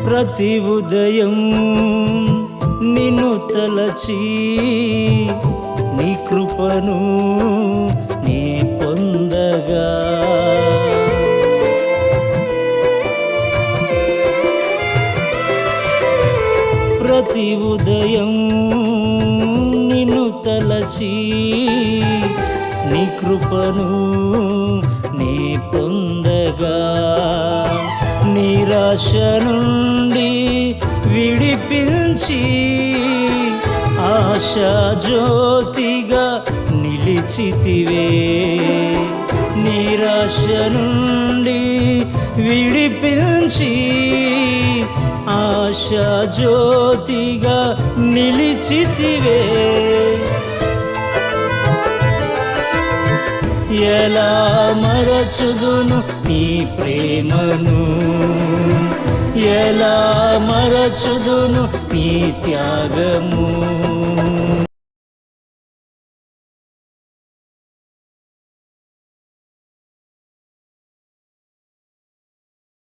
ప్రతి ఉదయం నిన్ను తలచి నీ కృపను నీ పొందగా ప్రతి ఉదయం నిన్ను తలచి నీ కృపను నీ పొందగా నిరాశ నుండి విడిపించి ఆశా జ్యోతిగా నిలిచితివే నిరాశ నుండి విడిపించి ఆశా జ్యోతిగా నిలిచితివే ఎలా మరచుదును నీ ప్రేమను ఎలా మరచుదును నీ త్యాగము